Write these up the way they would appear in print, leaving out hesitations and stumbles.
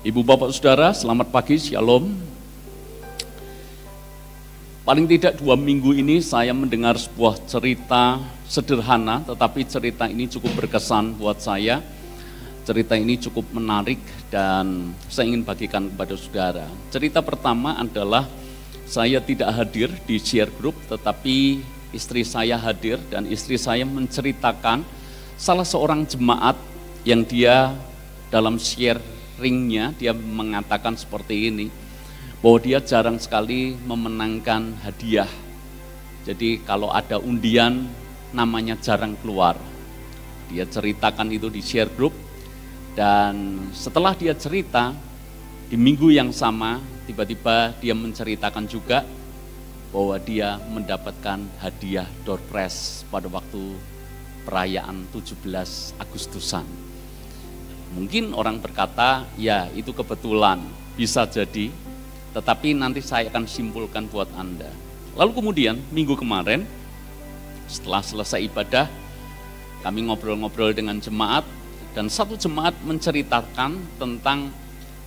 Ibu bapak saudara, selamat pagi, shalom. Paling tidak 2 minggu ini saya mendengar sebuah cerita sederhana, tetapi cerita ini cukup berkesan buat saya. Cerita ini cukup menarik dan saya ingin bagikan kepada saudara. Cerita pertama adalah saya tidak hadir di share group, tetapi istri saya hadir dan istri saya menceritakan salah seorang jemaat yang dia dalam sharingnya dia mengatakan seperti ini, bahwa dia jarang sekali memenangkan hadiah. Jadi kalau ada undian namanya jarang keluar. Dia ceritakan itu di share group dan setelah dia cerita di minggu yang sama tiba-tiba dia menceritakan juga bahwa dia mendapatkan hadiah door prize pada waktu perayaan 17 Agustusan. Mungkin orang berkata, ya itu kebetulan, bisa jadi, tetapi nanti saya akan simpulkan buat Anda. Lalu kemudian minggu kemarin, setelah selesai ibadah, kami ngobrol-ngobrol dengan jemaat, dan satu jemaat menceritakan tentang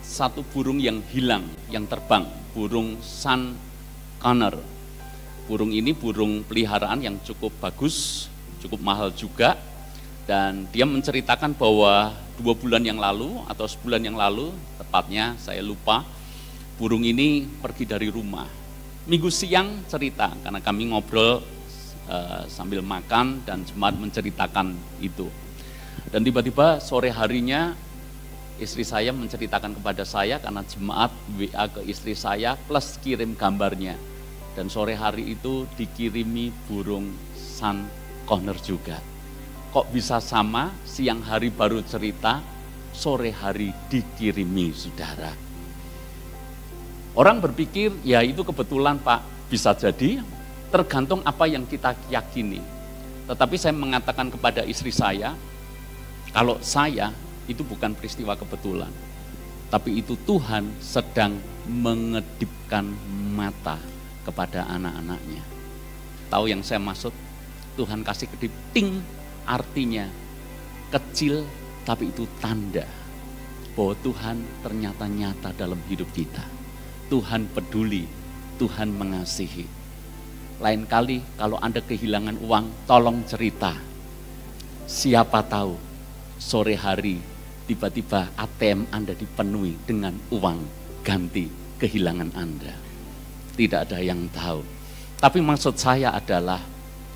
satu burung yang hilang, yang terbang, burung sun conner. Burung ini burung peliharaan yang cukup bagus, cukup mahal juga, dan dia menceritakan bahwa 2 bulan yang lalu atau sebulan yang lalu, tepatnya saya lupa, burung ini pergi dari rumah. Minggu siang cerita, karena kami ngobrol sambil makan dan jemaat menceritakan itu. Dan tiba-tiba sore harinya istri saya menceritakan kepada saya karena jemaat WA ke istri saya plus kirim gambarnya. Dan sore hari itu dikirimi burung sun conner juga. Kok bisa sama, siang hari baru cerita, sore hari dikirimi saudara. Orang berpikir, ya itu kebetulan Pak, bisa jadi, tergantung apa yang kita yakini. Tetapi saya mengatakan kepada istri saya, kalau saya itu bukan peristiwa kebetulan, tapi itu Tuhan sedang mengedipkan mata kepada anak-anaknya. Tahu yang saya maksud? Tuhan kasih kedip, ting, artinya kecil tapi itu tanda bahwa Tuhan ternyata nyata dalam hidup kita. Tuhan peduli, Tuhan mengasihi. Lain kali kalau Anda kehilangan uang, tolong cerita. Siapa tahu sore hari tiba-tiba ATM Anda dipenuhi dengan uang ganti kehilangan Anda. Tidak ada yang tahu. Tapi maksud saya adalah,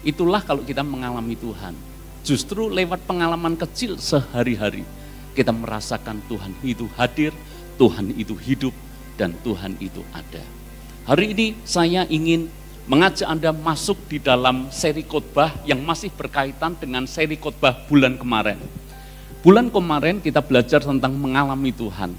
itulah kalau kita mengalami Tuhan. Justru lewat pengalaman kecil sehari-hari, kita merasakan Tuhan itu hadir, Tuhan itu hidup, dan Tuhan itu ada. Hari ini saya ingin mengajak Anda masuk di dalam seri khotbah yang masih berkaitan dengan seri khotbah bulan kemarin. Bulan kemarin kita belajar tentang mengalami Tuhan.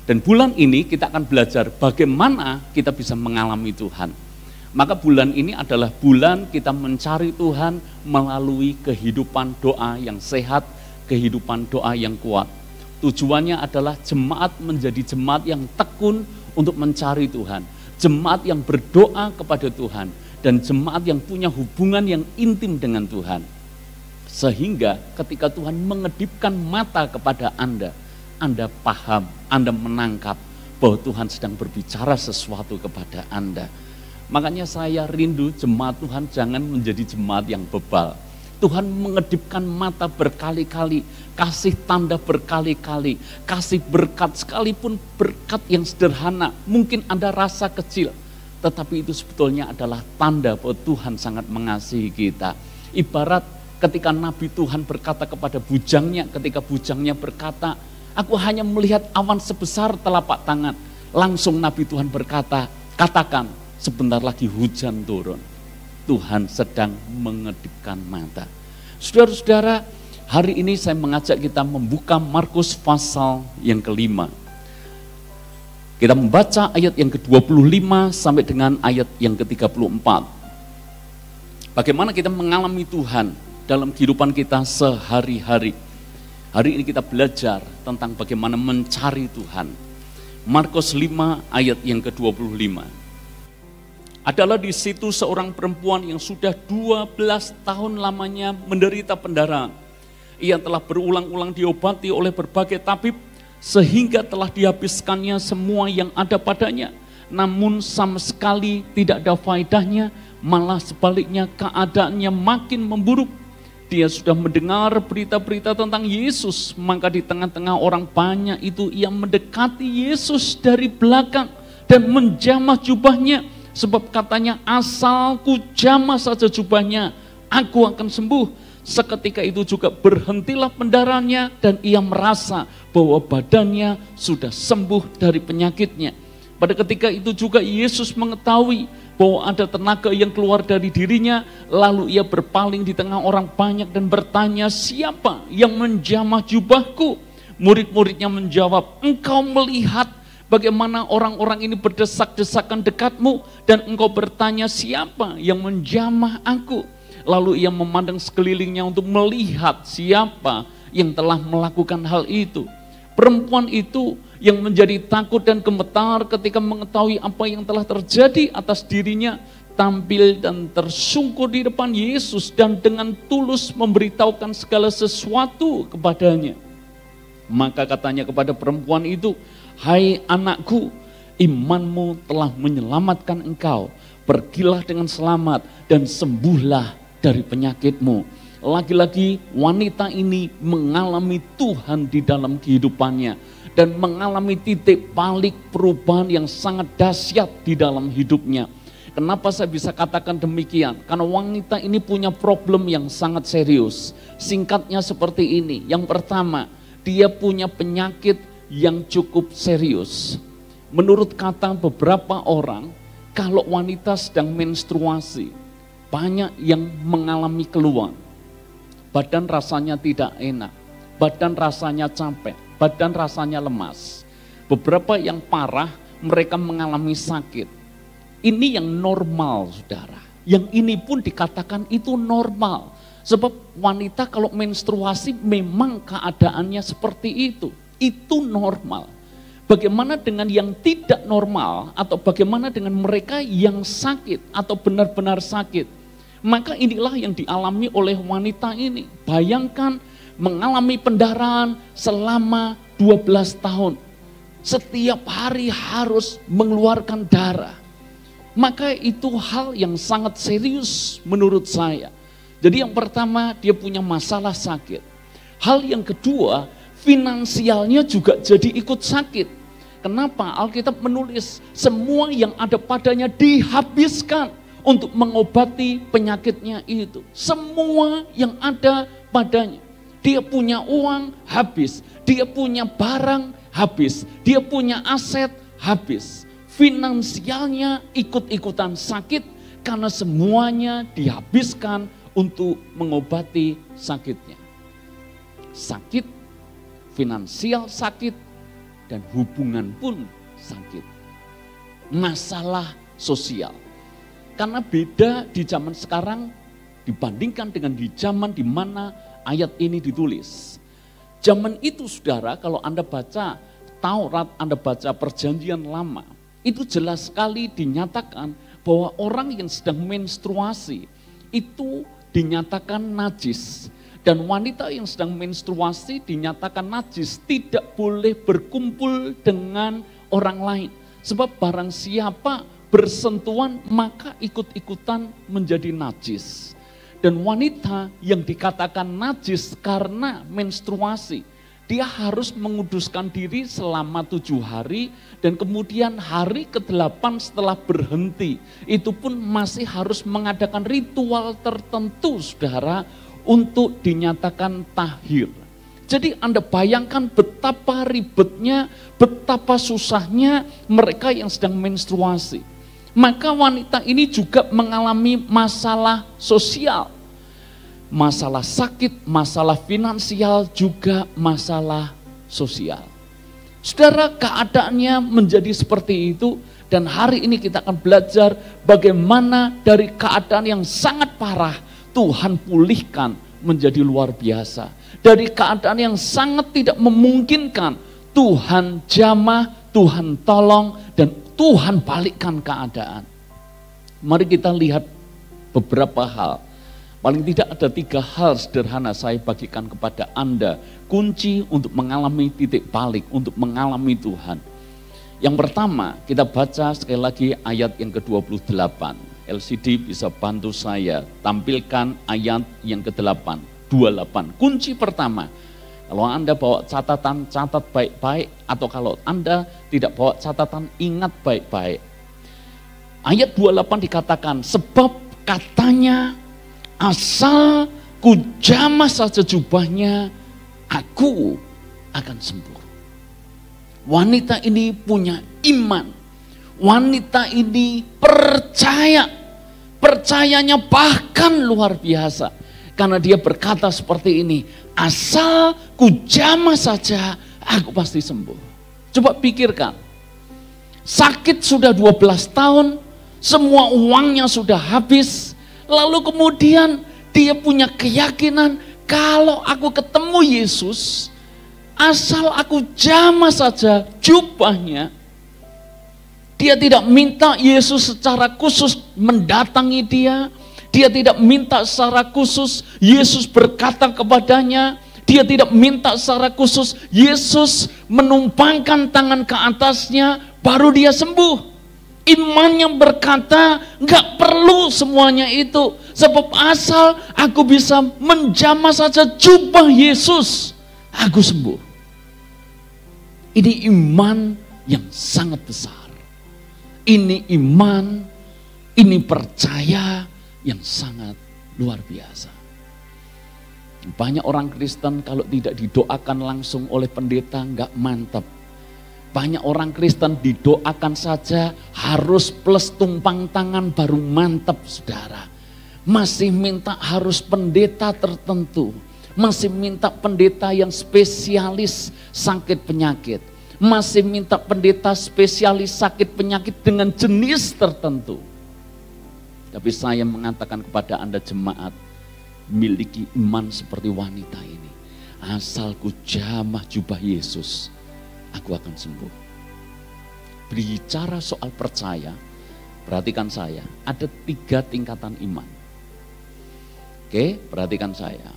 Dan bulan ini kita akan belajar bagaimana kita bisa mengalami Tuhan. Maka bulan ini adalah bulan kita mencari Tuhan melalui kehidupan doa yang sehat, kehidupan doa yang kuat. Tujuannya adalah jemaat menjadi jemaat yang tekun untuk mencari Tuhan. Jemaat yang berdoa kepada Tuhan. Dan jemaat yang punya hubungan yang intim dengan Tuhan. Sehingga ketika Tuhan mengedipkan mata kepada Anda paham, Anda menangkap bahwa Tuhan sedang berbicara sesuatu kepada Anda. Makanya saya rindu jemaat Tuhan jangan menjadi jemaat yang bebal. Tuhan mengedipkan mata berkali-kali, kasih tanda berkali-kali, kasih berkat sekalipun berkat yang sederhana. Mungkin Anda rasa kecil, tetapi itu sebetulnya adalah tanda bahwa Tuhan sangat mengasihi kita. Ibarat ketika Nabi Tuhan berkata kepada bujangnya, ketika bujangnya berkata, aku hanya melihat awan sebesar telapak tangan. Langsung Nabi Tuhan berkata, katakan, sebentar lagi hujan turun. Tuhan sedang mengedipkan mata. Saudara-saudara, hari ini saya mengajak kita membuka Markus pasal yang ke-5. Kita membaca ayat yang ke-25 sampai dengan ayat yang ke-34. Bagaimana kita mengalami Tuhan dalam kehidupan kita sehari-hari. Hari ini kita belajar tentang bagaimana mencari Tuhan. Markus 5 ayat yang ke-25. Adalah di situ seorang perempuan yang sudah 12 tahun lamanya menderita pendarahan. Ia telah berulang-ulang diobati oleh berbagai tabib, sehingga telah dihabiskannya semua yang ada padanya. Namun sama sekali tidak ada faedahnya, malah sebaliknya keadaannya makin memburuk. Dia sudah mendengar berita-berita tentang Yesus, maka di tengah-tengah orang banyak itu ia mendekati Yesus dari belakang dan menjamah jubahnya, sebab katanya, asal ku jamah saja jubahnya, aku akan sembuh. Seketika itu juga berhentilah pendarahannya dan ia merasa bahwa badannya sudah sembuh dari penyakitnya. Pada ketika itu juga Yesus mengetahui bahwa ada tenaga yang keluar dari dirinya, lalu ia berpaling di tengah orang banyak dan bertanya, siapa yang menjamah jubahku? Murid-muridnya menjawab, engkau melihat bagaimana orang-orang ini berdesak-desakan dekatmu, dan engkau bertanya, siapa yang menjamah aku? Lalu ia memandang sekelilingnya untuk melihat siapa yang telah melakukan hal itu. Perempuan itu yang menjadi takut dan gemetar ketika mengetahui apa yang telah terjadi atas dirinya, tampil dan tersungkur di depan Yesus dan dengan tulus memberitahukan segala sesuatu kepadanya. Maka katanya kepada perempuan itu, hai anakku, imanmu telah menyelamatkan engkau. Pergilah dengan selamat dan sembuhlah dari penyakitmu. Lagi-lagi wanita ini mengalami Tuhan di dalam kehidupannya dan mengalami titik balik perubahan yang sangat dahsyat di dalam hidupnya. Kenapa saya bisa katakan demikian? Karena wanita ini punya problem yang sangat serius. Singkatnya seperti ini. Yang pertama, dia punya penyakit yang cukup serius. Menurut kata beberapa orang, kalau wanita sedang menstruasi, banyak yang mengalami keluhan. Badan rasanya tidak enak, badan rasanya capek, badan rasanya lemas. Beberapa yang parah, mereka mengalami sakit. Ini yang normal, saudara. Yang ini pun dikatakan itu normal. Sebab wanita kalau menstruasi memang keadaannya seperti itu. Itu normal. Bagaimana dengan yang tidak normal, atau bagaimana dengan mereka yang sakit atau benar-benar sakit? Maka inilah yang dialami oleh wanita ini. Bayangkan mengalami pendarahan selama 12 tahun. Setiap hari harus mengeluarkan darah. Maka itu hal yang sangat serius menurut saya. Jadi yang pertama, dia punya masalah sakit. Hal yang kedua, finansialnya juga jadi ikut sakit. Kenapa? Alkitab menulis semua yang ada padanya dihabiskan untuk mengobati penyakitnya itu. Semua yang ada padanya. Dia punya uang, habis. Dia punya barang, habis. Dia punya aset, habis. Finansialnya ikut-ikutan sakit karena semuanya dihabiskan untuk mengobati sakitnya. Sakit, finansial sakit, dan hubungan pun sakit. Masalah sosial. Karena beda di zaman sekarang dibandingkan dengan di zaman di mana ayat ini ditulis. Zaman itu saudara, kalau Anda baca Taurat, Anda baca Perjanjian Lama, itu jelas sekali dinyatakan bahwa orang yang sedang menstruasi itu dinyatakan najis. Dan wanita yang sedang menstruasi dinyatakan najis, tidak boleh berkumpul dengan orang lain. Sebab barang siapa bersentuhan maka ikut-ikutan menjadi najis. Dan wanita yang dikatakan najis karena menstruasi, dia harus menguduskan diri selama 7 hari dan kemudian hari ke-8 setelah berhenti, itu pun masih harus mengadakan ritual tertentu saudara untuk dinyatakan tahir. Jadi Anda bayangkan betapa ribetnya, betapa susahnya mereka yang sedang menstruasi. Maka wanita ini juga mengalami masalah sosial. Masalah sakit, masalah finansial, juga masalah sosial. Saudara, keadaannya menjadi seperti itu. Dan hari ini kita akan belajar bagaimana dari keadaan yang sangat parah Tuhan pulihkan menjadi luar biasa. Dari keadaan yang sangat tidak memungkinkan Tuhan jamah, Tuhan tolong, dan Tuhan balikkan keadaan. Mari kita lihat beberapa hal. Paling tidak ada 3 hal sederhana saya bagikan kepada Anda. Kunci untuk mengalami titik balik, untuk mengalami Tuhan. Yang pertama, kita baca sekali lagi ayat yang ke-28. LCD bisa bantu saya tampilkan ayat yang ke-8, 28. Kunci pertama, kalau Anda bawa catatan, catat baik-baik, atau kalau Anda tidak bawa catatan, ingat baik-baik. Ayat 28 dikatakan, sebab katanya, asal ku jamah saja jubahnya, aku akan sembuh. Wanita ini punya iman. Wanita ini percaya. Percayanya bahkan luar biasa. Karena dia berkata seperti ini, asal ku jamah saja, aku pasti sembuh. Coba pikirkan, sakit sudah 12 tahun, semua uangnya sudah habis, lalu kemudian dia punya keyakinan kalau aku ketemu Yesus, asal aku jamah saja jubahnya. Dia tidak minta Yesus secara khusus mendatangi dia. Dia tidak minta secara khusus Yesus berkata kepadanya. Dia tidak minta secara khusus Yesus menumpangkan tangan ke atasnya baru dia sembuh. Imannya berkata, nggak perlu semuanya itu. Sebab asal aku bisa menjamah saja jubah Yesus, aku sembuh. Ini iman yang sangat besar. Ini iman, ini percaya yang sangat luar biasa. Banyak orang Kristen kalau tidak didoakan langsung oleh pendeta nggak mantap. Banyak orang Kristen didoakan saja harus plus tumpang tangan baru mantap, saudara. Masih minta harus pendeta tertentu. Masih minta pendeta yang spesialis sakit penyakit. Masih minta pendeta spesialis sakit penyakit dengan jenis tertentu. Tapi saya mengatakan kepada Anda jemaat, miliki iman seperti wanita ini. Asal ku jamah jubah Yesus, aku akan sembuh. Bicara soal percaya, perhatikan saya, ada 3 tingkatan iman. Oke, perhatikan saya.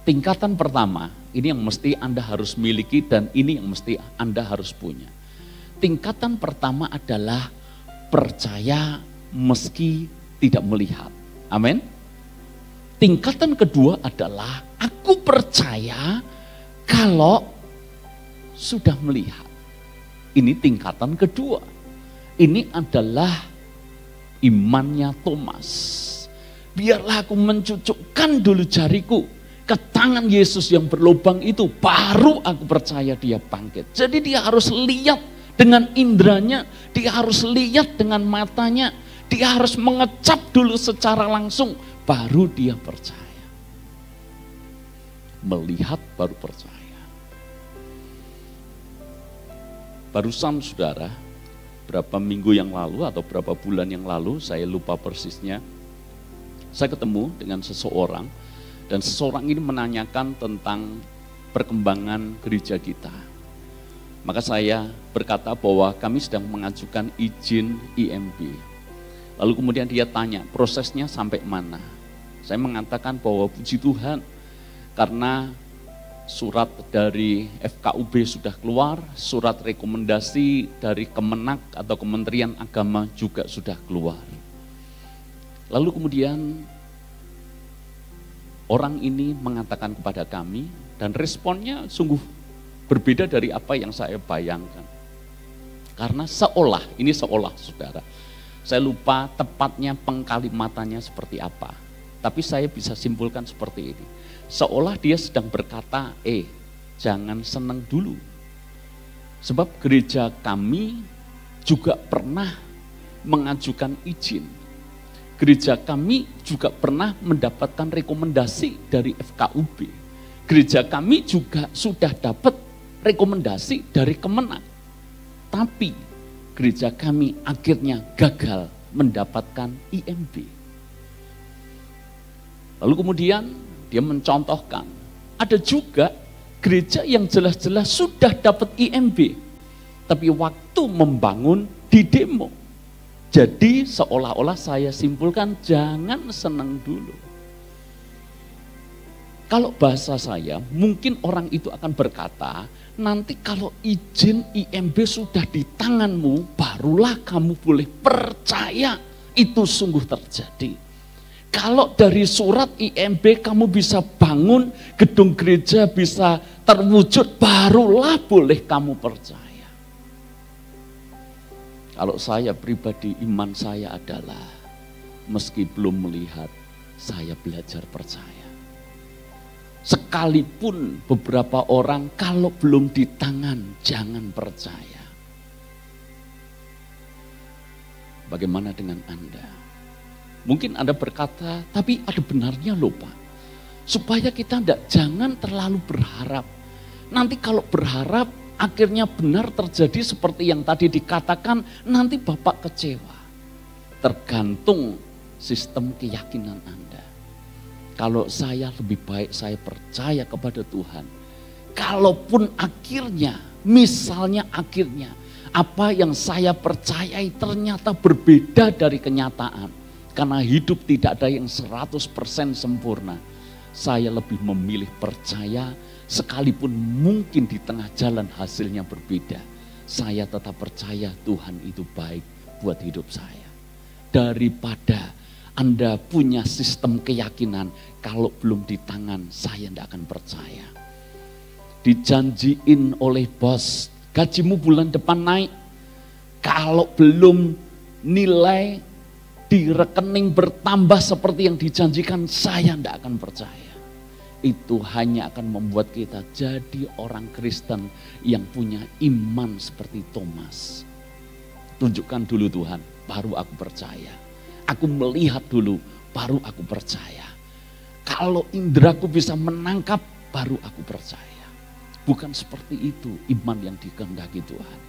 Tingkatan pertama, ini yang mesti Anda harus miliki dan ini yang mesti Anda harus punya. Tingkatan pertama adalah percaya meski tidak melihat. Amin. Tingkatan kedua adalah aku percaya kalau sudah melihat. Ini tingkatan kedua. Ini adalah imannya Thomas. Biarlah aku mencucukkan dulu jariku ke tangan Yesus yang berlubang itu, baru aku percaya dia bangkit. Jadi dia harus lihat dengan indranya, dia harus lihat dengan matanya, dia harus mengecap dulu secara langsung, baru dia percaya. Melihat baru percaya. Barusan saudara, berapa minggu yang lalu atau berapa bulan yang lalu, saya lupa persisnya, saya ketemu dengan seseorang, dan seseorang ini menanyakan tentang perkembangan gereja kita. Maka saya berkata bahwa kami sedang mengajukan izin IMB. Lalu kemudian dia tanya, prosesnya sampai mana? Saya mengatakan bahwa puji Tuhan, karena surat dari FKUB sudah keluar, surat rekomendasi dari Kemenak atau Kementerian Agama juga sudah keluar. Lalu kemudian orang ini mengatakan kepada kami, dan responnya sungguh berbeda dari apa yang saya bayangkan. Karena seolah, ini seolah saudara, saya lupa tepatnya pengkalimatannya seperti apa. Tapi saya bisa simpulkan seperti ini. Seolah dia sedang berkata, jangan senang dulu. Sebab gereja kami juga pernah mengajukan izin. Gereja kami juga pernah mendapatkan rekomendasi dari FKUB. Gereja kami juga sudah dapat rekomendasi dari Kemenak. Tapi gereja kami akhirnya gagal mendapatkan IMB. Lalu kemudian dia mencontohkan, ada juga gereja yang jelas-jelas sudah dapat IMB, tapi waktu membangun di demo. Jadi seolah-olah saya simpulkan, jangan senang dulu. Kalau bahasa saya, mungkin orang itu akan berkata, nanti kalau izin IMB sudah di tanganmu, barulah kamu boleh percaya itu sungguh terjadi. Kalau dari surat IMB kamu bisa bangun, gedung gereja bisa terwujud, barulah boleh kamu percaya. Kalau saya pribadi, iman saya adalah meski belum melihat, saya belajar percaya. Sekalipun beberapa orang kalau belum di tangan, jangan percaya. Bagaimana dengan Anda? Mungkin Anda berkata, tapi ada benarnya loh Pak. Supaya kita jangan terlalu berharap. Nanti kalau berharap, akhirnya benar terjadi seperti yang tadi dikatakan, nanti Bapak kecewa. Tergantung sistem keyakinan Anda. Kalau saya lebih baik saya percaya kepada Tuhan. Kalaupun akhirnya, misalnya akhirnya, apa yang saya percayai ternyata berbeda dari kenyataan. Karena hidup tidak ada yang 100% sempurna. Saya lebih memilih percaya, sekalipun mungkin di tengah jalan hasilnya berbeda. Saya tetap percaya Tuhan itu baik buat hidup saya. Daripada Anda punya sistem keyakinan, kalau belum di tangan saya tidak akan percaya. Dijanjiin oleh bos, gajimu bulan depan naik. Kalau belum nilai di rekening bertambah seperti yang dijanjikan, saya tidak akan percaya. Itu hanya akan membuat kita jadi orang Kristen yang punya iman seperti Thomas. Tunjukkan dulu Tuhan, baru aku percaya. Aku melihat dulu, baru aku percaya. Kalau indraku bisa menangkap, baru aku percaya. Bukan seperti itu iman yang dikehendaki Tuhan.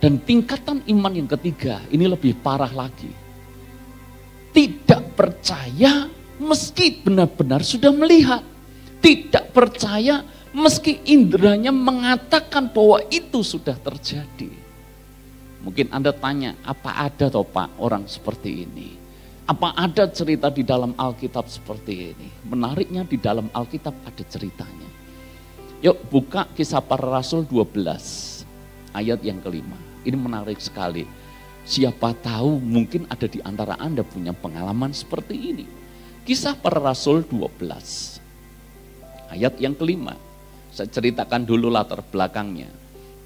Dan tingkatan iman yang ketiga, ini lebih parah lagi. Tidak percaya meski benar-benar sudah melihat. Tidak percaya meski indranya mengatakan bahwa itu sudah terjadi. Mungkin Anda tanya, apa ada toh Pak orang seperti ini? Apa ada cerita di dalam Alkitab seperti ini? Menariknya di dalam Alkitab ada ceritanya. Yuk buka Kisah Para Rasul 12 ayat yang kelima. Ini menarik sekali. Siapa tahu mungkin ada di antara Anda punya pengalaman seperti ini. Kisah Para Rasul 12 ayat yang kelima. Saya ceritakan dulu latar belakangnya.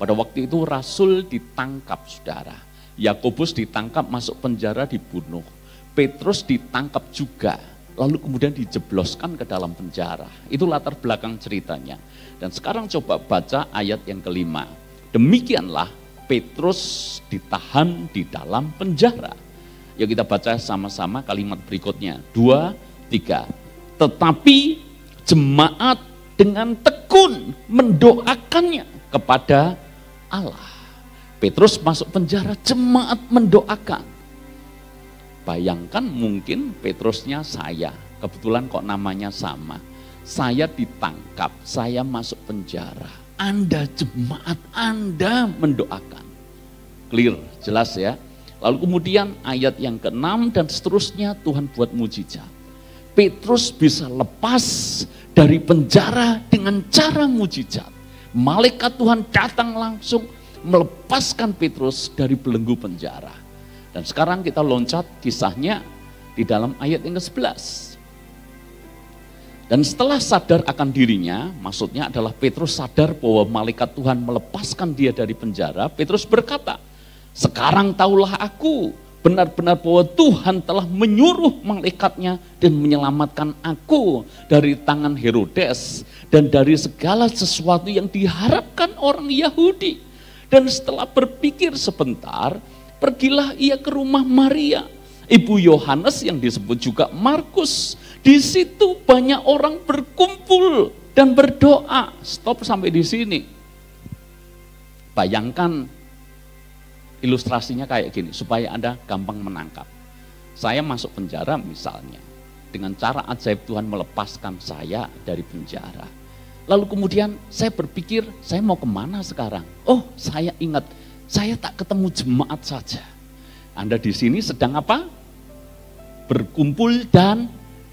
Pada waktu itu Rasul ditangkap saudara. Yakobus ditangkap masuk penjara dibunuh. Petrus ditangkap juga. Lalu kemudian dijebloskan ke dalam penjara. Itu latar belakang ceritanya. Dan sekarang coba baca ayat yang kelima. Demikianlah Petrus ditahan di dalam penjara. Yuk kita baca sama-sama kalimat berikutnya. 2, 3. Tetapi jemaat dengan tekun mendoakannya kepada Allah. Petrus masuk penjara, jemaat mendoakan. Bayangkan mungkin Petrusnya saya, kebetulan kok namanya sama. Saya ditangkap, saya masuk penjara. Anda jemaat, Anda mendoakan. Clear, jelas ya. Lalu kemudian ayat yang ke-6 dan seterusnya Tuhan buat mujizat. Petrus bisa lepas dari penjara dengan cara mujizat. Malaikat Tuhan datang langsung melepaskan Petrus dari belenggu penjara. Dan sekarang kita loncat kisahnya di dalam ayat yang ke-11. Dan setelah sadar akan dirinya, maksudnya adalah Petrus sadar bahwa malaikat Tuhan melepaskan dia dari penjara, Petrus berkata, sekarang tahulah aku benar-benar bahwa Tuhan telah menyuruh malaikatnya dan menyelamatkan aku dari tangan Herodes dan dari segala sesuatu yang diharapkan orang Yahudi. Dan setelah berpikir sebentar, pergilah ia ke rumah Maria, ibu Yohanes yang disebut juga Markus. Di situ banyak orang berkumpul dan berdoa. Stop sampai di sini. Bayangkan ilustrasinya kayak gini, supaya Anda gampang menangkap. Saya masuk penjara misalnya, dengan cara ajaib Tuhan melepaskan saya dari penjara. Lalu kemudian saya berpikir, saya mau kemana sekarang? Oh, saya ingat, saya tak ketemu jemaat saja. Anda di sini sedang apa? Berkumpul dan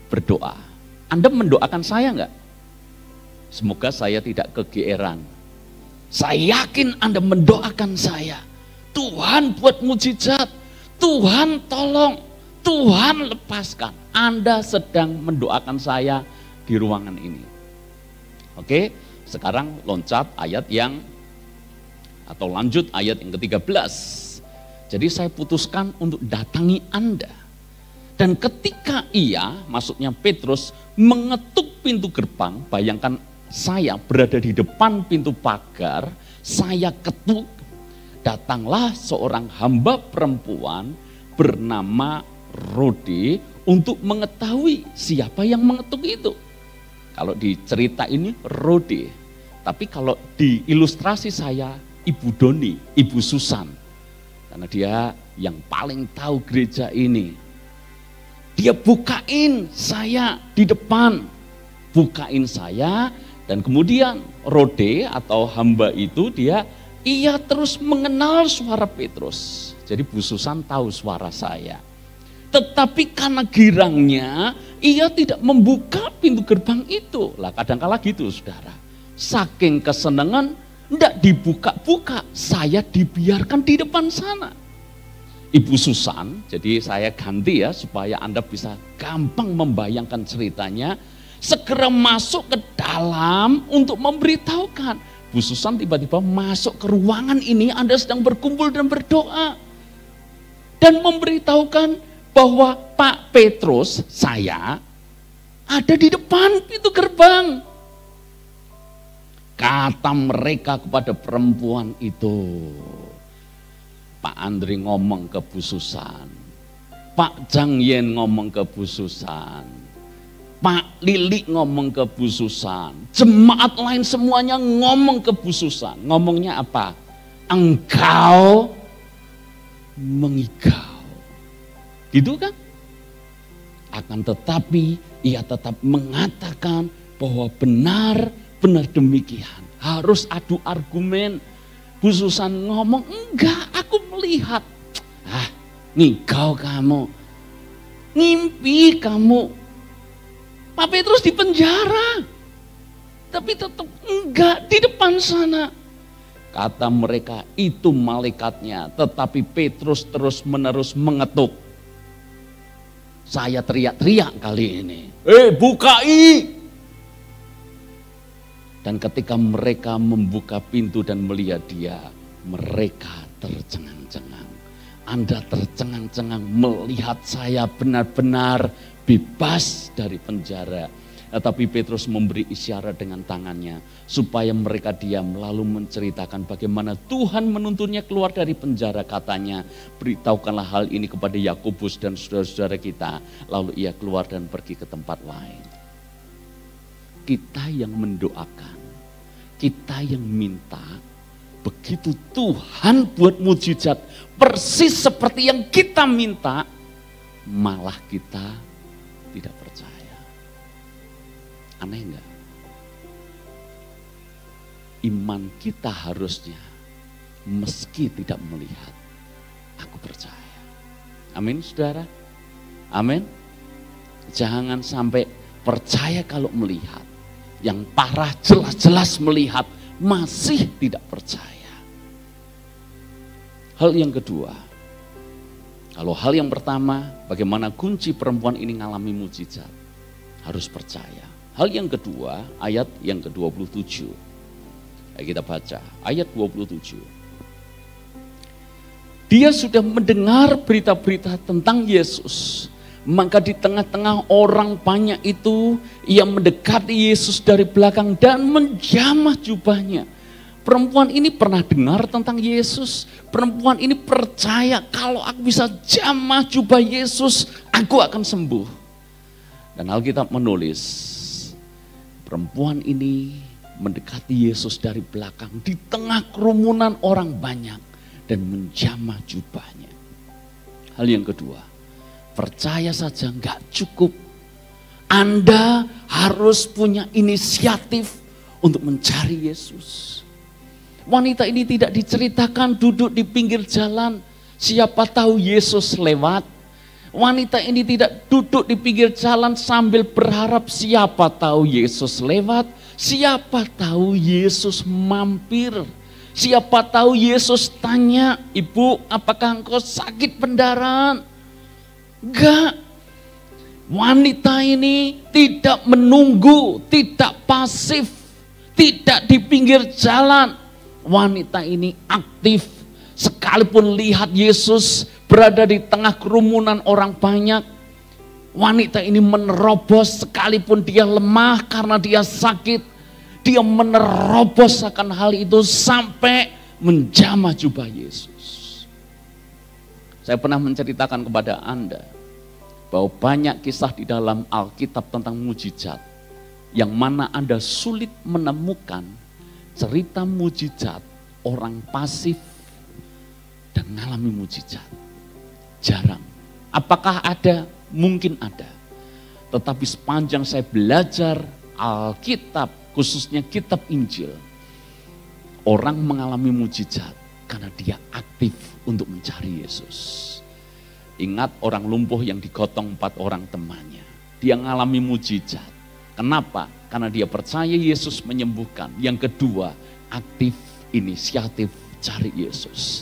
berdoa. Anda mendoakan saya enggak? Semoga saya tidak kegeeran. Saya yakin Anda mendoakan saya. Tuhan buat mujizat, Tuhan tolong, Tuhan lepaskan. Anda sedang mendoakan saya di ruangan ini. Oke, sekarang loncat ayat lanjut ayat yang ke-13. Jadi saya putuskan untuk datangi Anda. Dan ketika maksudnya Petrus mengetuk pintu gerbang, bayangkan saya berada di depan pintu pagar, saya ketuk, datanglah seorang hamba perempuan bernama Rode untuk mengetahui siapa yang mengetuk itu. Kalau di cerita ini Rode, tapi kalau di ilustrasi saya Ibu Doni, Ibu Susan, karena dia yang paling tahu gereja ini. Dia bukain saya di depan, bukain saya, dan kemudian Rode atau hamba itu ia terus mengenal suara Petrus. Jadi Bu Susan tahu suara saya. Tetapi karena girangnya, ia tidak membuka pintu gerbang itu. Lah kadang-kala gitu saudara. Saking kesenangan, tidak dibuka-buka, saya dibiarkan di depan sana. Ibu Susan, jadi saya ganti ya supaya Anda bisa gampang membayangkan ceritanya. Segera masuk ke dalam untuk memberitahukan. Bu Susan tiba-tiba masuk ke ruangan ini, Anda sedang berkumpul dan berdoa. Dan memberitahukan bahwa Pak Petrus, saya ada di depan pintu gerbang. Kata mereka kepada perempuan itu, Pak Andri ngomong ke Bu Susan, Pak Jang Yen ngomong ke Bu Susan, Pak Lili ngomong ke Bu Susan, jemaat lain semuanya ngomong ke Bu Susan. Ngomongnya apa? Engkau mengigau. Gitu kan? Akan tetapi ia tetap mengatakan bahwa benar demikian. Harus adu argumen. Bu Susan ngomong, enggak, aku melihat. Ngigau kamu, ngimpi kamu. Pak Petrus di penjara, tapi tetap enggak di depan sana. Kata mereka, itu malaikatnya, tetapi Petrus terus-menerus mengetuk. Saya teriak-teriak kali ini, bukai! Dan ketika mereka membuka pintu dan melihat dia, mereka tercengang-cengang. Anda tercengang-cengang melihat saya benar-benar bebas dari penjara. Tetapi Petrus memberi isyarat dengan tangannya supaya mereka diam, lalu menceritakan bagaimana Tuhan menuntunnya keluar dari penjara. Katanya, beritahukanlah hal ini kepada Yakobus dan saudara-saudara kita. Lalu ia keluar dan pergi ke tempat lain. Kita yang mendoakan, kita yang minta, begitu Tuhan buat mujizat persis seperti yang kita minta, malah kita tidak percaya. Aneh enggak? Iman kita harusnya meski tidak melihat, aku percaya. Amin saudara? Amin. Jangan sampai percaya kalau melihat. Yang parah jelas-jelas melihat, masih tidak percaya. Hal yang kedua, kalau hal yang pertama, bagaimana kunci perempuan ini ngalami mujizat, harus percaya. Hal yang kedua, ayat yang ke-27. Kita baca ayat 27. Dia sudah mendengar berita-berita tentang Yesus. Maka di tengah-tengah orang banyak itu, ia mendekati Yesus dari belakang dan menjamah jubahnya. Perempuan ini pernah dengar tentang Yesus. Perempuan ini percaya kalau aku bisa jamah jubah Yesus, aku akan sembuh. Dan Alkitab menulis, perempuan ini mendekati Yesus dari belakang di tengah kerumunan orang banyak dan menjamah jubahnya. Hal yang kedua, percaya saja enggak cukup. Anda harus punya inisiatif untuk mencari Yesus. Wanita ini tidak diceritakan duduk di pinggir jalan, siapa tahu Yesus lewat. Wanita ini tidak duduk di pinggir jalan sambil berharap siapa tahu Yesus lewat. Siapa tahu Yesus mampir. Siapa tahu Yesus tanya, "Ibu, apakah engkau sakit pendarahan?" Enggak. Wanita ini tidak menunggu, tidak pasif, tidak di pinggir jalan. Wanita ini aktif. Sekalipun lihat Yesus berada di tengah kerumunan orang banyak, wanita ini menerobos sekalipun dia lemah karena dia sakit. Dia menerobos akan hal itu sampai menjamah jubah Yesus. Saya pernah menceritakan kepada Anda bahwa banyak kisah di dalam Alkitab tentang mujizat yang mana Anda sulit menemukan cerita mujizat orang pasif dan mengalami mujizat. Jarang. Apakah ada? Mungkin ada. Tetapi sepanjang saya belajar Alkitab, khususnya kitab Injil, orang mengalami mujizat karena dia aktif untuk mencari Yesus. Ingat orang lumpuh yang digotong 4 orang temannya. Dia mengalami mujizat. Kenapa? Karena dia percaya Yesus menyembuhkan. Yang kedua, aktif inisiatif cari Yesus.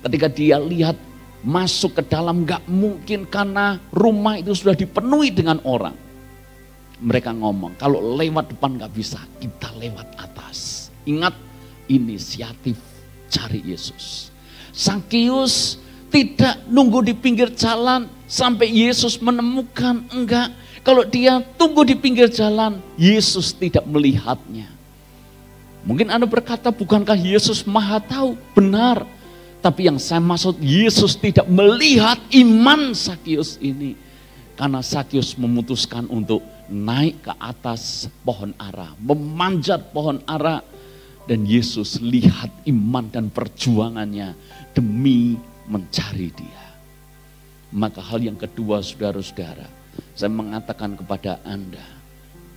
Ketika dia lihat masuk ke dalam, gak mungkin karena rumah itu sudah dipenuhi dengan orang. Mereka ngomong, kalau lewat depan gak bisa, kita lewat atas. Ingat, inisiatif cari Yesus. Sakius tidak nunggu di pinggir jalan sampai Yesus menemukan, enggak. Kalau dia tunggu di pinggir jalan, Yesus tidak melihatnya. Mungkin Anda berkata, bukankah Yesus maha tahu? Benar. Tapi yang saya maksud, Yesus tidak melihat iman Sakius ini. Karena Sakius memutuskan untuk naik ke atas pohon ara, memanjat pohon ara. Dan Yesus lihat iman dan perjuangannya demi mencari dia. Maka hal yang kedua, saudara-saudara, saya mengatakan kepada Anda,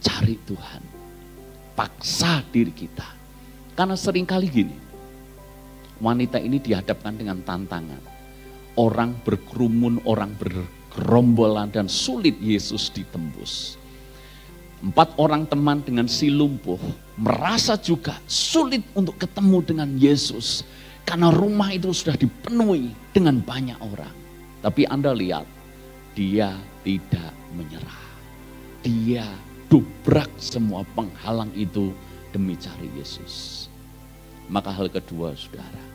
cari Tuhan. Paksa diri kita. Karena seringkali gini, wanita ini dihadapkan dengan tantangan. Orang berkerumun, orang bergerombolan dan sulit Yesus ditembus. 4 orang teman dengan si lumpuh merasa juga sulit untuk ketemu dengan Yesus. Karena rumah itu sudah dipenuhi dengan banyak orang. Tapi Anda lihat, dia tidak menyerah. Dia dobrak semua penghalang itu demi cari Yesus. Maka hal kedua, saudara,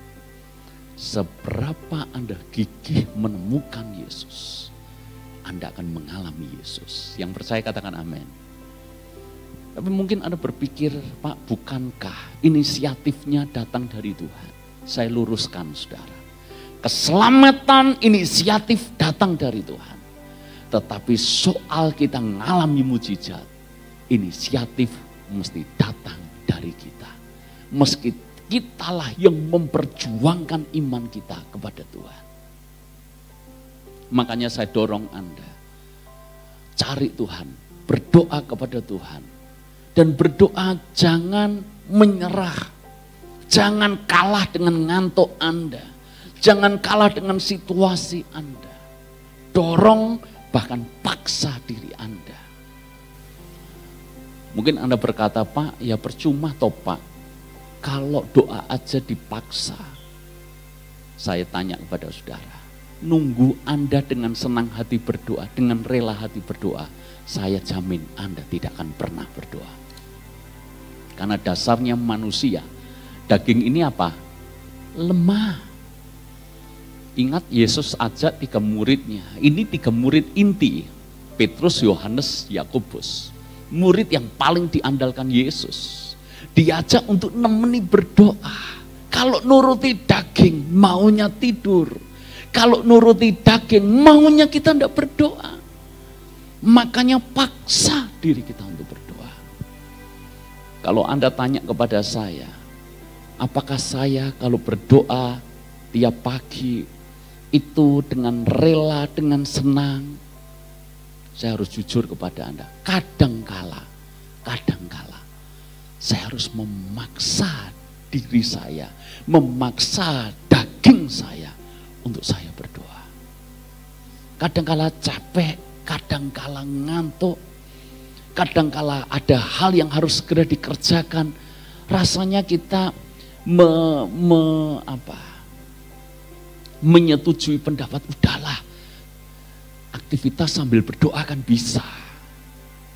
seberapa Anda gigih menemukan Yesus, Anda akan mengalami Yesus. Yang percaya katakan amin. Tapi mungkin Anda berpikir, Pak, bukankah inisiatifnya datang dari Tuhan? Saya luruskan, saudara. Keselamatan inisiatif datang dari Tuhan. Tetapi soal kita mengalami mujizat, inisiatif mesti datang dari kita. Meski kitalah yang memperjuangkan iman kita kepada Tuhan. Makanya saya dorong Anda, cari Tuhan, berdoa kepada Tuhan. Dan berdoa jangan menyerah, jangan kalah dengan ngantuk Anda, jangan kalah dengan situasi Anda. Dorong, bahkan paksa diri Anda. Mungkin Anda berkata, Pak, ya percuma toh Pak, kalau doa aja dipaksa. Saya tanya kepada saudara, nunggu Anda dengan senang hati berdoa, dengan rela hati berdoa, saya jamin Anda tidak akan pernah berdoa. Karena dasarnya manusia, daging ini apa? Lemah. Ingat Yesus ajak 3 muridnya, ini 3 murid inti, Petrus, Yohanes, Yakobus. Murid yang paling diandalkan Yesus. Diajak untuk nemeni berdoa. Kalau nuruti daging, maunya tidur. Kalau nuruti daging, maunya kita tidak berdoa. Makanya paksa diri kita untuk berdoa. Kalau Anda tanya kepada saya, apakah saya kalau berdoa tiap pagi itu dengan rela, dengan senang? Saya harus jujur kepada Anda, kadangkala saya harus memaksa diri saya, memaksa daging saya untuk saya berdoa. Kadangkala capek, kadangkala ngantuk, kadangkala ada hal yang harus segera dikerjakan, rasanya kita menyetujui pendapat, udahlah aktivitas sambil berdoa kan bisa.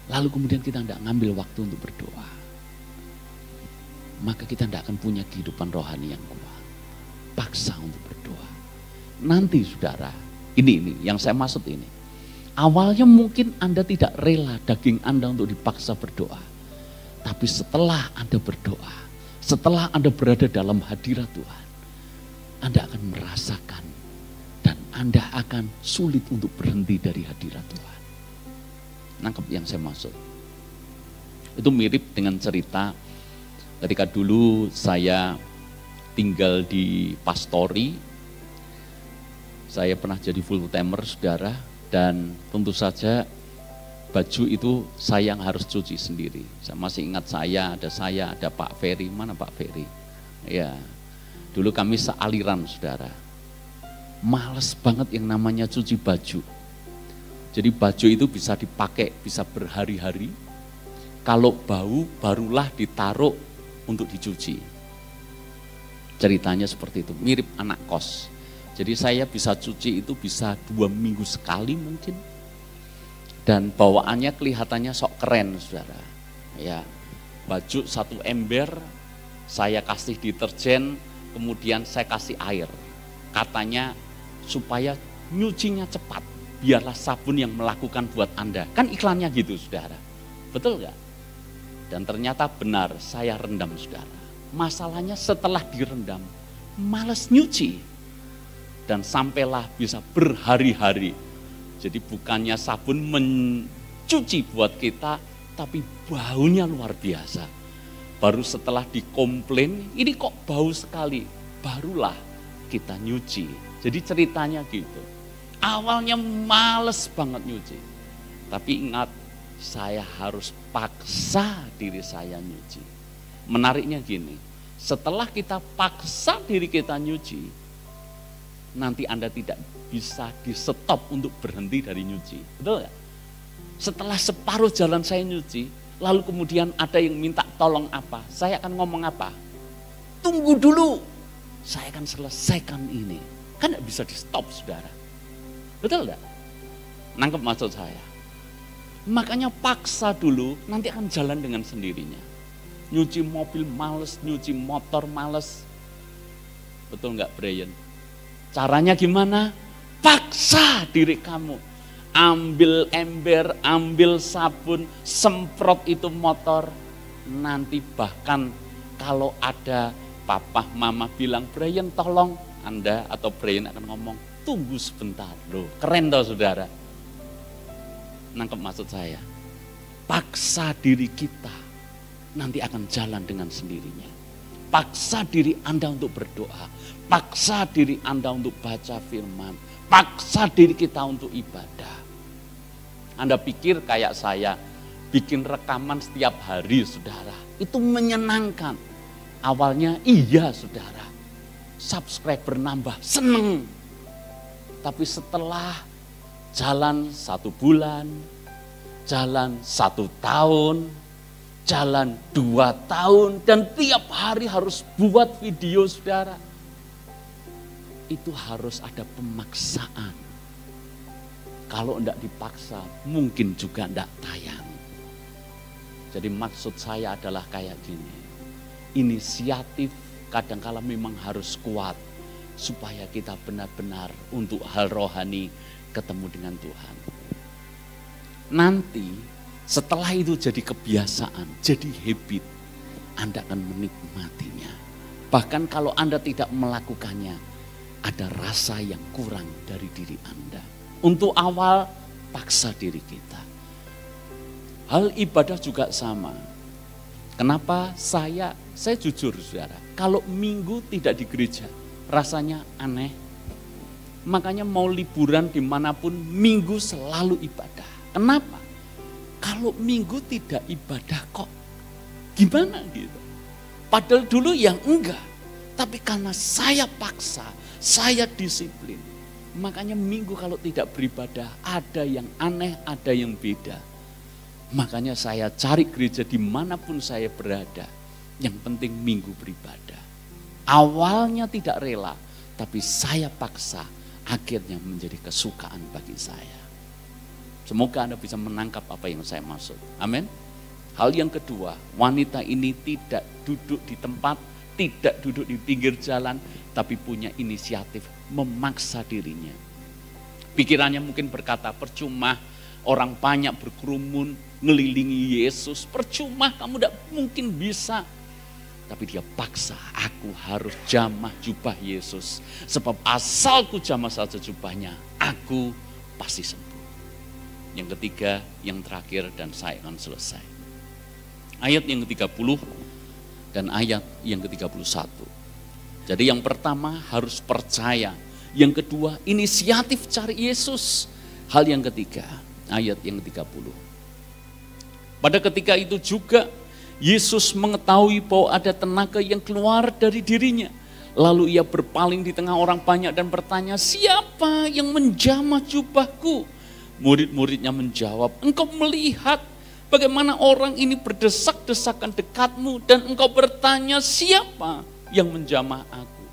Lalu kemudian kita tidak ngambil waktu untuk berdoa. Maka kita tidak akan punya kehidupan rohani yang kuat. Paksa untuk berdoa. Nanti saudara, ini yang saya maksud ini. Awalnya mungkin Anda tidak rela daging Anda untuk dipaksa berdoa. Tapi setelah Anda berdoa, setelah Anda berada dalam hadirat Tuhan, Anda akan merasakan dan Anda akan sulit untuk berhenti dari hadirat Tuhan. Nangkep yang saya maksud? Itu mirip dengan cerita ketika dulu saya tinggal di Pastori. Saya pernah jadi full timer saudara, dan tentu saja baju itu saya yang harus cuci sendiri. Saya masih ingat ada Pak Ferry, mana Pak Ferry? Ya, dulu kami sealiran saudara. Males banget yang namanya cuci baju. Jadi baju itu bisa dipakai, bisa berhari-hari. Kalau bau, barulah ditaruh untuk dicuci. Ceritanya seperti itu, mirip anak kos. Jadi saya bisa cuci itu bisa 2 minggu sekali mungkin. Dan bawaannya kelihatannya sok keren saudara. Ya, baju 1 ember, saya kasih deterjen, kemudian saya kasih air. Katanya supaya nyucinya cepat, biarlah sabun yang melakukan buat Anda. Kan iklannya gitu saudara, betul gak? Dan ternyata benar, saya rendam saudara. Masalahnya setelah direndam, malas nyuci. Dan sampailah bisa berhari-hari. Jadi bukannya sabun mencuci buat kita, tapi baunya luar biasa. Baru setelah dikomplain, ini kok bau sekali, barulah kita nyuci. Jadi ceritanya gitu. Awalnya males banget nyuci. Tapi ingat, saya harus paksa diri saya nyuci. Menariknya gini, setelah kita paksa diri kita nyuci, nanti Anda tidak bisa di stop untuk berhenti dari nyuci. Betul gak? Setelah separuh jalan saya nyuci, lalu kemudian ada yang minta tolong apa, saya akan ngomong apa? Tunggu dulu, saya akan selesaikan ini. Kan gak bisa di stop saudara. Betul gak? Nangkep maksud saya? Makanya paksa dulu, nanti akan jalan dengan sendirinya. Nyuci mobil males, nyuci motor males. Betul gak Brian? Caranya gimana? Paksa diri kamu. Ambil ember, ambil sabun, semprot itu motor. Nanti bahkan kalau ada papa mama bilang, Brian tolong, Anda atau Brian akan ngomong, tunggu sebentar loh. Keren toh saudara. Nangkep maksud saya? Paksa diri kita, nanti akan jalan dengan sendirinya. Paksa diri Anda untuk berdoa, paksa diri Anda untuk baca firman, paksa diri kita untuk ibadah. Anda pikir kayak saya, bikin rekaman setiap hari saudara, itu menyenangkan. Awalnya iya saudara, subscriber nambah, seneng. Tapi setelah jalan 1 bulan, jalan 1 tahun, jalan 2 tahun, dan tiap hari harus buat video saudara. Itu harus ada pemaksaan. Kalau enggak dipaksa, mungkin juga enggak tayang. Jadi maksud saya adalah kayak gini. Inisiatif kadangkala memang harus kuat. Supaya kita benar-benar untuk hal rohani ketemu dengan Tuhan. Nanti setelah itu jadi kebiasaan, jadi habit, Anda akan menikmatinya. Bahkan kalau Anda tidak melakukannya, ada rasa yang kurang dari diri Anda. Untuk awal, paksa diri kita. Hal ibadah juga sama. Kenapa saya jujur saudara, kalau minggu tidak di gereja, rasanya aneh. Makanya mau liburan dimanapun, minggu selalu ibadah. Kenapa? Kalau minggu tidak ibadah kok gimana gitu. Padahal dulu yang enggak. Tapi karena saya paksa, saya disiplin. Makanya minggu kalau tidak beribadah ada yang aneh, ada yang beda. Makanya saya cari gereja dimanapun saya berada. Yang penting minggu beribadah. Awalnya tidak rela, tapi saya paksa, akhirnya menjadi kesukaan bagi saya. Semoga Anda bisa menangkap apa yang saya maksud. Amin. Hal yang kedua, wanita ini tidak duduk di tempat, tidak duduk di pinggir jalan, tapi punya inisiatif memaksa dirinya. Pikirannya mungkin berkata, percuma orang banyak berkerumun ngelilingi Yesus, percuma kamu tidak mungkin bisa. Tapi dia paksa, aku harus jamah jubah Yesus. Sebab asalku jamah saja jubahnya, aku pasti sembuh. Yang ketiga, yang terakhir dan saya akan selesai. Ayat yang ke-30 dan ayat yang ke-31. Jadi yang pertama harus percaya. Yang kedua inisiatif cari Yesus. Hal yang ketiga, ayat yang ke-30. Pada ketika itu juga Yesus mengetahui bahwa ada tenaga yang keluar dari dirinya. Lalu ia berpaling di tengah orang banyak dan bertanya, siapa yang menjamah jubahku? Murid-muridnya menjawab, engkau melihat bagaimana orang ini berdesak-desakan dekatmu dan engkau bertanya, siapa yang menjamah aku?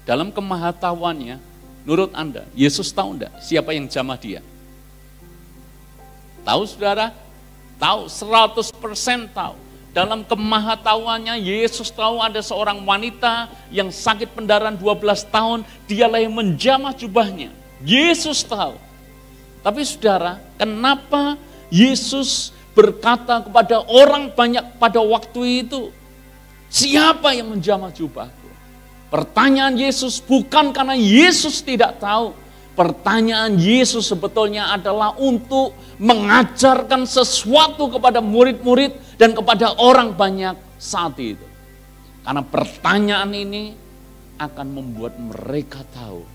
Dalam kemahatauannya, menurut Anda, Yesus tahu enggak siapa yang jamah dia? Tahu saudara? Tahu, 100% tahu. Dalam kemahatauannya Yesus tahu ada seorang wanita yang sakit pendarahan 12 tahun, dialah yang menjamah jubahnya. Yesus tahu. Tapi saudara, kenapa Yesus berkata kepada orang banyak pada waktu itu, siapa yang menjamah jubahku? Pertanyaan Yesus bukan karena Yesus tidak tahu. Pertanyaan Yesus sebetulnya adalah untuk mengajarkan sesuatu kepada murid-murid dan kepada orang banyak saat itu. Karena pertanyaan ini akan membuat mereka tahu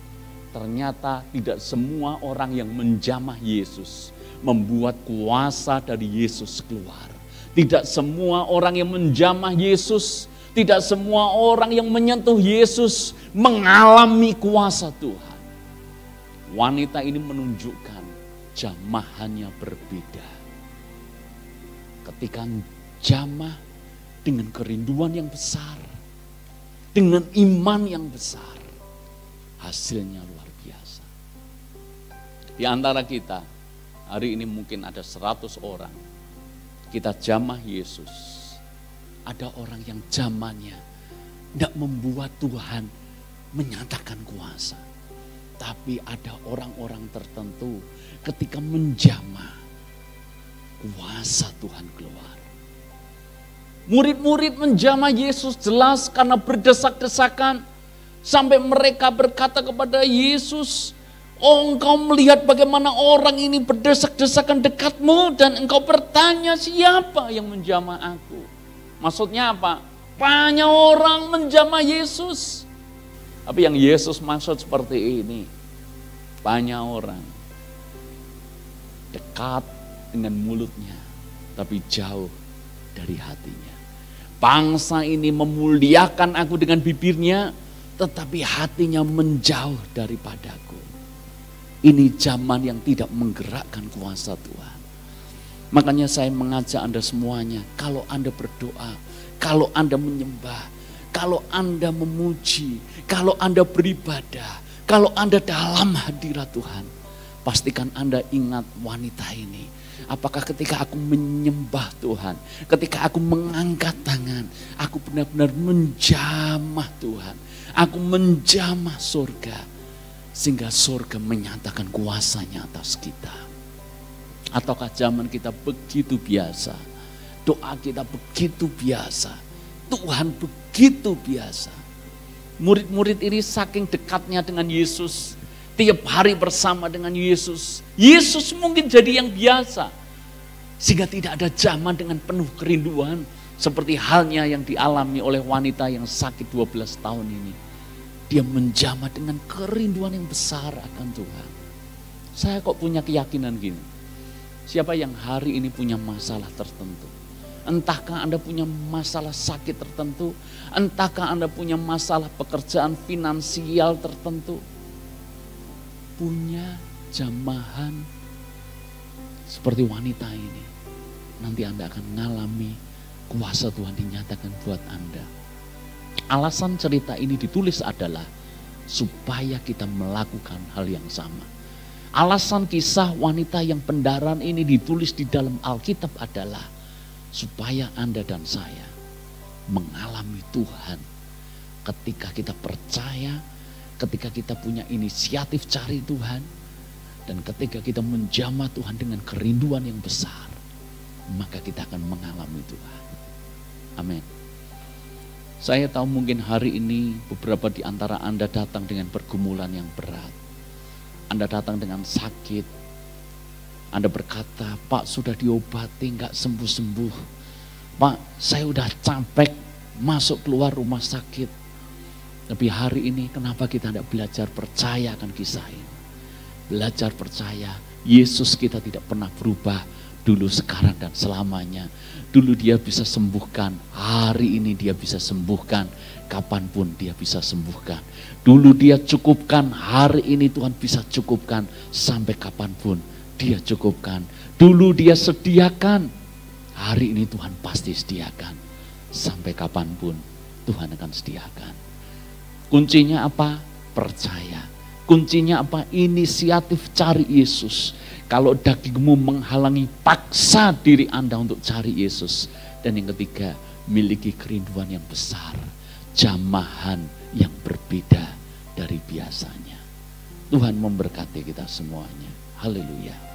ternyata tidak semua orang yang menjamah Yesus membuat kuasa dari Yesus keluar. Tidak semua orang yang menjamah Yesus, tidak semua orang yang menyentuh Yesus mengalami kuasa Tuhan. Wanita ini menunjukkan jamahannya berbeda. Ketika jamah dengan kerinduan yang besar, dengan iman yang besar, hasilnya luar biasa. Di antara kita, hari ini mungkin ada 100 orang, kita jamah Yesus. Ada orang yang jamahnya tidak membuat Tuhan menyatakan kuasa. Tapi ada orang-orang tertentu ketika menjamah, kuasa Tuhan keluar. Murid-murid menjamah Yesus jelas karena berdesak-desakan. Sampai mereka berkata kepada Yesus, oh engkau melihat bagaimana orang ini berdesak-desakan dekatmu dan engkau bertanya siapa yang menjamah aku. Maksudnya apa? Banyak orang menjamah Yesus. Tapi yang Yesus maksud seperti ini, banyak orang dekat dengan mulutnya, tapi jauh dari hatinya. Bangsa ini memuliakan aku dengan bibirnya, tetapi hatinya menjauh daripadaku. Ini zaman yang tidak menggerakkan kuasa Tuhan. Makanya saya mengajak Anda semuanya, kalau Anda berdoa, kalau Anda menyembah, kalau Anda memuji, kalau Anda beribadah, kalau Anda dalam hadirat Tuhan, pastikan Anda ingat wanita ini. Apakah ketika aku menyembah Tuhan, ketika aku mengangkat tangan, aku benar-benar menjamah Tuhan, aku menjamah surga, sehingga surga menyatakan kuasanya atas kita. Ataukah zaman kita begitu biasa, doa kita begitu biasa, Tuhan begitu biasa. Murid-murid ini saking dekatnya dengan Yesus, tiap hari bersama dengan Yesus. Yesus mungkin jadi yang biasa, sehingga tidak ada zaman dengan penuh kerinduan, seperti halnya yang dialami oleh wanita yang sakit 12 tahun ini. Dia menjamah dengan kerinduan yang besar akan Tuhan. Saya kok punya keyakinan gini, siapa yang hari ini punya masalah tertentu, entahkah Anda punya masalah sakit tertentu, entahkah Anda punya masalah pekerjaan finansial tertentu, punya jamahan seperti wanita ini, nanti Anda akan mengalami kuasa Tuhan dinyatakan buat Anda. Alasan cerita ini ditulis adalah supaya kita melakukan hal yang sama. Alasan kisah wanita yang pendaran ini ditulis di dalam Alkitab adalah supaya Anda dan saya mengalami Tuhan. Ketika kita percaya, ketika kita punya inisiatif cari Tuhan, dan ketika kita menjamah Tuhan dengan kerinduan yang besar, maka kita akan mengalami Tuhan. Amin. Saya tahu mungkin hari ini beberapa di antara Anda datang dengan pergumulan yang berat. Anda datang dengan sakit. Anda berkata, Pak sudah diobati nggak sembuh-sembuh. Pak saya udah capek masuk keluar rumah sakit. Tapi hari ini kenapa kita tidak belajar percaya akan kisah ini. Belajar percaya Yesus kita tidak pernah berubah. Dulu, sekarang, dan selamanya. Dulu dia bisa sembuhkan, hari ini dia bisa sembuhkan, kapanpun dia bisa sembuhkan. Dulu dia cukupkan, hari ini Tuhan bisa cukupkan, sampai kapanpun dia cukupkan. Dulu dia sediakan, hari ini Tuhan pasti sediakan, sampai kapanpun Tuhan akan sediakan. Kuncinya apa? Percaya. Kuncinya apa? Inisiatif cari Yesus. Kalau dagingmu menghalangi, paksa diri Anda untuk cari Yesus. Dan yang ketiga, miliki kerinduan yang besar, jamahan yang berbeda dari biasanya. Tuhan memberkati kita semuanya. Haleluya.